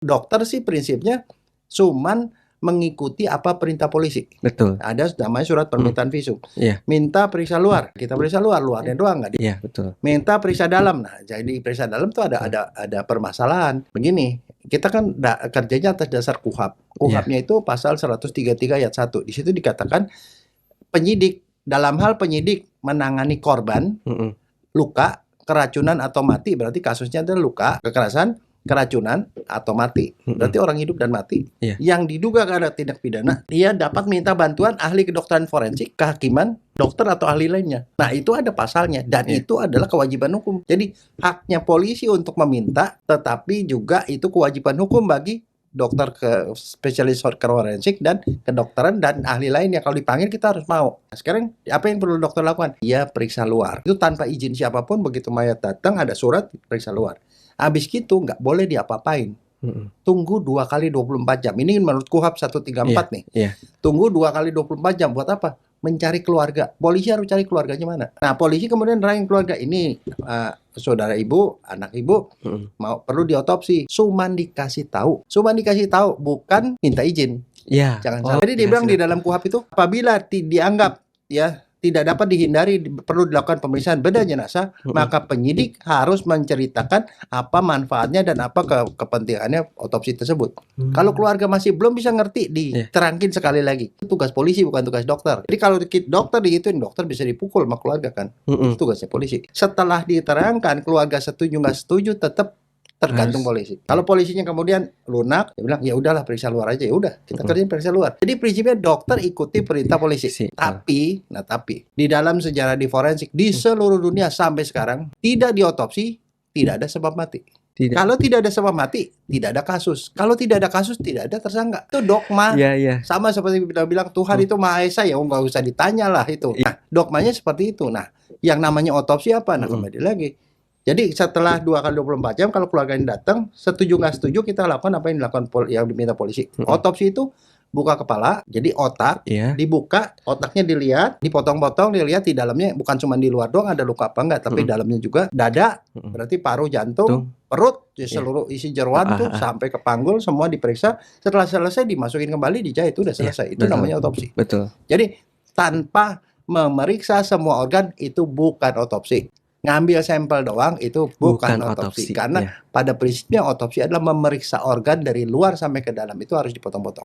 Dokter sih prinsipnya cuman mengikuti apa perintah polisi. Betul. Ada namanya surat permintaan visum. Iya. Minta periksa luar, kita periksa luarnya doang nggak. Iya, betul. Minta periksa dalam. Nah, jadi periksa dalam tuh ada permasalahan. Begini, kita kan kerjanya atas dasar KUHAP. KUHAP-nya itu pasal 133 ayat 1. Di situ dikatakan penyidik, dalam hal penyidik menangani korban luka, keracunan atau mati, berarti kasusnya adalah luka, kekerasan, keracunan atau mati. Berarti orang hidup dan mati. Yang diduga karena tindak pidana, dia dapat minta bantuan ahli kedokteran forensik, kehakiman, dokter atau ahli lainnya. Nah, itu ada pasalnya dan itu adalah kewajiban hukum. Jadi haknya polisi untuk meminta, tetapi juga itu kewajiban hukum bagi dokter ke spesialis forensik dan kedokteran dan ahli lainnya. Kalau dipanggil kita harus mau. Nah, sekarang apa yang perlu dokter lakukan? Dia periksa luar. Itu tanpa izin siapapun, begitu mayat datang ada surat periksa luar. Habis gitu nggak boleh diapa-apain. Tunggu 2 kali 24 jam. Ini menurut KUHAP 134 nih. Tunggu 2 kali 24 jam buat apa? Mencari keluarga. Polisi harus cari keluarganya mana. Nah, polisi kemudian nerangin keluarga ini saudara ibu, anak ibu mau perlu diotopsi. Cuman dikasih tahu. Cuman dikasih tahu, bukan minta izin. Jangan salah. Jadi dia bilang di dalam KUHAP itu apabila dianggap tidak dapat dihindari perlu dilakukan pemeriksaan beda jenazah, maka penyidik harus menceritakan apa manfaatnya dan apa kepentingannya otopsi tersebut. Kalau keluarga masih belum bisa ngerti, diterangin sekali lagi. Itu tugas polisi, bukan tugas dokter. Jadi kalau dokter digituin, dokter bisa dipukul sama keluarga kan. Itu tugasnya polisi. Setelah diterangkan, keluarga setuju nggak setuju, tetap tergantung polisi. Kalau polisinya kemudian lunak, dia bilang ya udahlah periksa luar aja, ya udah kita kerjain periksa luar. Jadi prinsipnya dokter ikuti perintah polisi. Tapi di dalam sejarah di forensik di seluruh dunia sampai sekarang tidak diotopsi, tidak ada sebab mati. Kalau tidak ada sebab mati, tidak ada kasus. Kalau tidak ada kasus, tidak ada tersangka. Itu dogma. Sama seperti kita bilang Tuhan itu Maha Esa, ya nggak usah ditanya lah itu. Nah, dogmanya seperti itu. Nah, yang namanya otopsi apa? Nah, kembali lagi. Jadi setelah 2 kali 24 jam kalau keluarga ini datang, setuju nggak setuju kita lakukan apa yang dilakukan yang diminta polisi. Otopsi itu buka kepala, jadi otak dibuka, otaknya dilihat, dipotong-potong, dilihat di dalamnya bukan cuma di luar doang ada luka apa enggak, tapi dalamnya juga dada, berarti paru, jantung, perut, seluruh isi jeroan tuh sampai ke panggul semua diperiksa. Setelah selesai dimasukin kembali, dijahit, itu udah selesai. Itu namanya otopsi. Jadi tanpa memeriksa semua organ itu bukan otopsi. Ngambil sampel doang itu bukan otopsi. Karena pada prinsipnya otopsi adalah memeriksa organ dari luar sampai ke dalam, itu harus dipotong-potong.